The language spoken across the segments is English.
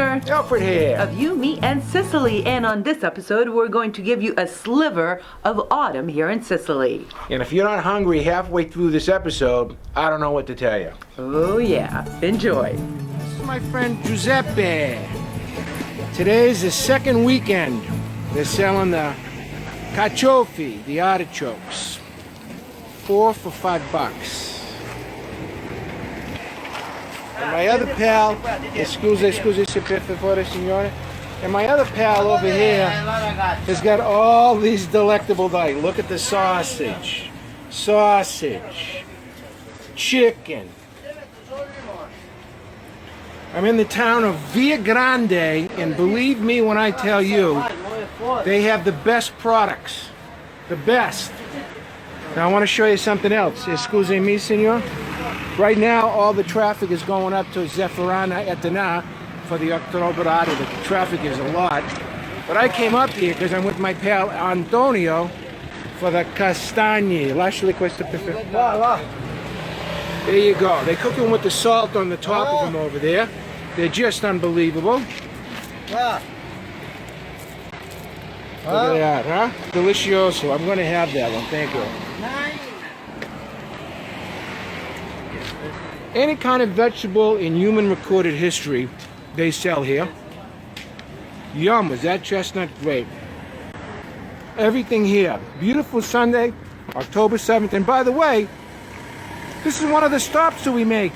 Eszter. Alfred here. Of You, Me, and Sicily. And on this episode, we're going to give you a sliver of autumn here in Sicily. And if you're not hungry halfway through this episode, I don't know what to tell you. Oh yeah, enjoy. This is my friend Giuseppe. Today's the second weekend. They're selling the anchovy, the artichokes. 4 for $5. And my other pal, scusi se per favore, signore. And my other pal over here has got all these delectable things. Look at the sausage, chicken. I'm in the town of Via Grande, and believe me when I tell you, they have the best products. The best. Now I want to show you something else. Scusi me, signor. Right now, all the traffic is going up to Zeffarana Etna for the Octoberati. The traffic is a lot. But I came up here because I'm with my pal Antonio for the castagne. Lasciali questo per favore. There you go. They cook them with the salt on the top of them over there. They're just unbelievable. Look at that, huh? Delicioso. I'm going to have that one. Thank you. Any kind of vegetable in human recorded history, they sell here. Yum, was that chestnut great? Everything here. Beautiful Sunday, October 7th. And by the way, this is one of the stops that we make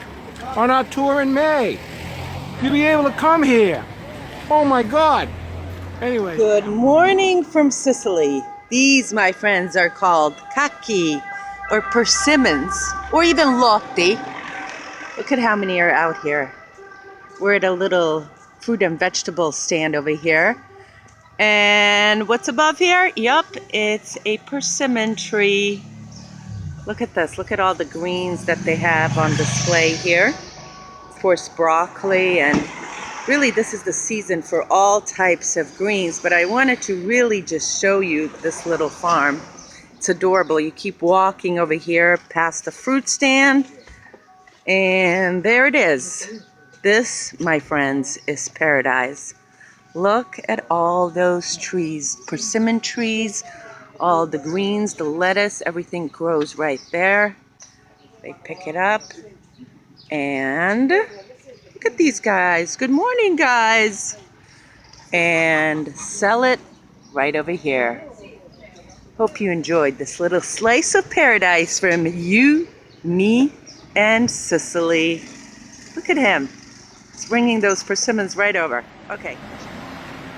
on our tour in May. You'll be able to come here. Oh my God. Anyway. Good morning from Sicily. These, my friends, are called kaki or persimmons or even lotti. Look at how many are out here. We're at a little fruit and vegetable stand over here. And what's above here? Yup, it's a persimmon tree. Look at this. Look at all the greens that they have on display here. Of course, broccoli, and really this is the season for all types of greens. But I wanted to really just show you this little farm. It's adorable. You keep walking over here past the fruit stand. And there it is. This, my friends, is paradise. Look at all those trees, persimmon trees, all the greens, the lettuce, everything grows right there. They pick it up and look at these guys. Good morning, guys. And sell it right over here. Hope you enjoyed this little slice of paradise from You, Me, and Sicily. Look at him. He's bringing those persimmons right over. Okay.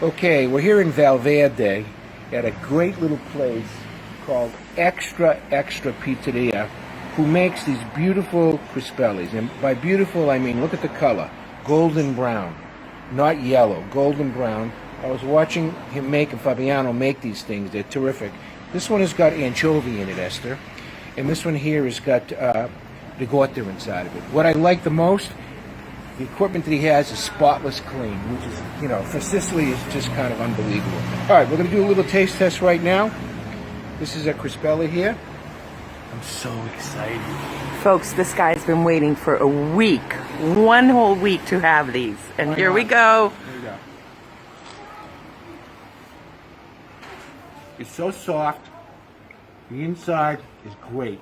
Okay, we're here in Valverde at a great little place called Extra Pizzeria, who makes these beautiful crispellis. And by beautiful, I mean, look at the color. Golden brown. Not yellow, golden brown. I was watching him make, and Fabiano make these things. They're terrific. This one has got anchovy in it, Eszter. And this one here has got ricotta inside of it. What I like the most, the equipment that he has is spotless clean, which is, you know, for Sicily is just kind of unbelievable. All right, we're going to do a little taste test right now. This is a crispelli here. I'm so excited. Folks, this guy's been waiting for a week, one whole week to have these. And here we go. Here we go. It's so soft. The inside is great.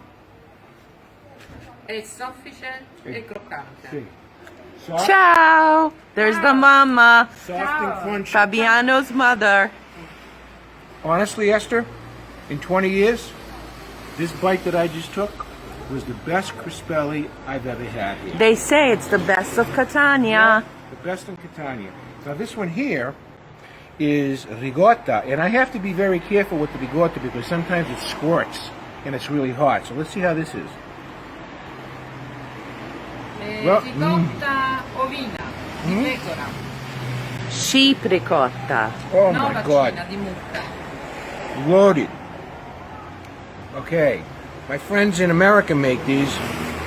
È soffice e croccante. See. Soft, Ciao. There's the mama. soft and crunchy. Fabiano's mother. Honestly, Eszter, in 20 years, this bite that I just took was the best crispelli I've ever had here. They say it's the best of Catania. The best in Catania. Now this one here is ricotta, and I have to be very careful with the ricotta because sometimes it squirts and it's really hot. So let's see how this is. Well, Ricotta ovina di pecora. Sheep ricotta. Oh No my God. vaccina, di mucca. Loaded. Okay, my friends in America make these,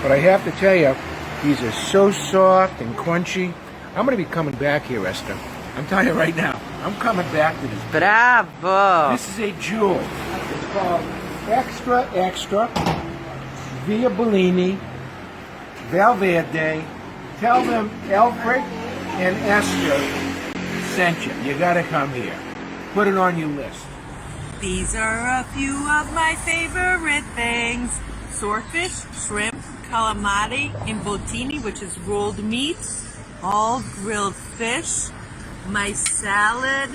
but I have to tell you, these are so soft and crunchy. I'm going to be coming back here, Eszter. I'm telling you right now, I'm coming back to this. Bravo. This is a jewel. It's called Extra Via Bellini, Valverde. Tell them Alfred and Eszter sent you. You gotta come here. Put it on your list. These are a few of my favorite things. Swordfish, shrimp, calamari, imbotini, which is rolled meat, all grilled fish, my salad,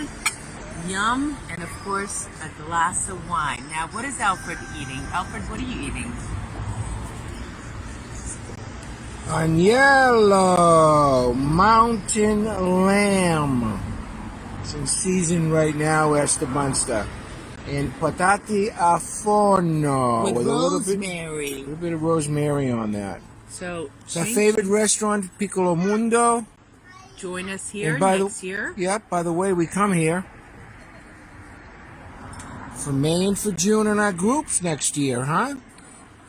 yum, and of course a glass of wine. Now, what is Alfred eating? Alfred, what are you eating? Agnello, mountain lamb. It's in season right now, Eszter Bunster. And patati a forno. With a little rosemary. bit of rosemary on that. So, It's our favorite restaurant, Piccolo Mundo. join us here And next year. Yep, by the way, we come here for May and for June in our groups next year, huh?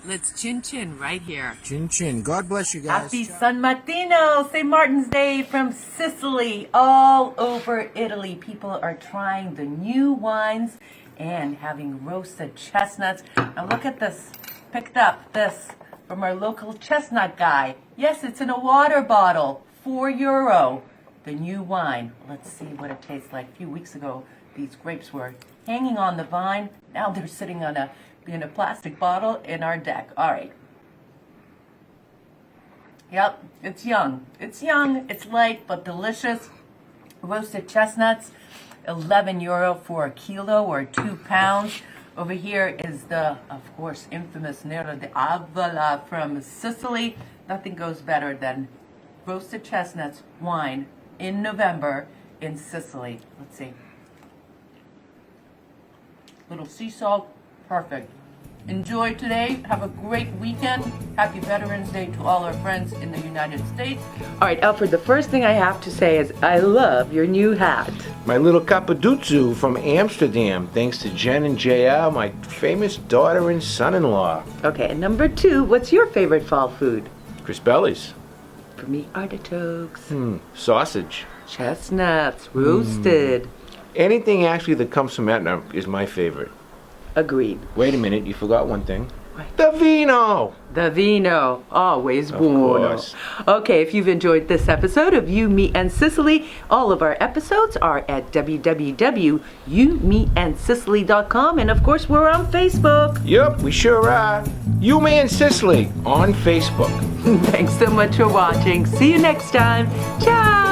Let's chin chin right here. Chin chin. God bless you guys. Happy San Martino, St. Martin's Day from Sicily, all over Italy. People are trying the new wines and having roasted chestnuts. Now look at this. Picked up this from our local chestnut guy. Yes, it's in a water bottle. €4. The new wine. Let's see what it tastes like. A few weeks ago, these grapes were hanging on the vine. Now they're sitting in a plastic bottle in our deck. All right. Yep, it's young. It's young, it's light, but delicious. Roasted chestnuts, €11 for a kilo or 2 pounds. Over here is the, of course, infamous Nero d'Avola from Sicily. Nothing goes better than roasted chestnuts, wine, in November in Sicily. Let's see. Little sea salt, perfect. Enjoy today. Have a great weekend. Happy Veterans Day to all our friends in the United States. All right, Alfred, the first thing I have to say is I love your new hat. My little Cappaduzzo from Amsterdam, thanks to Jen and JL, my famous daughter and son-in-law. Okay, and number 2, what's your favorite fall food? Crispellis. For me, artichokes. Sausage. Chestnuts, roasted. Anything actually that comes from Etna is my favorite. Agreed. Wait a minute, you forgot one thing. What? The vino! The vino, always buono. course. Okay, if you've enjoyed this episode of You, Me, and Sicily, all of our episodes are at www.youmeandsicily.com, and of course, we're on Facebook. Yep, we sure are. You, Me, and Sicily on Facebook. Thanks so much for watching. See you next time. Ciao!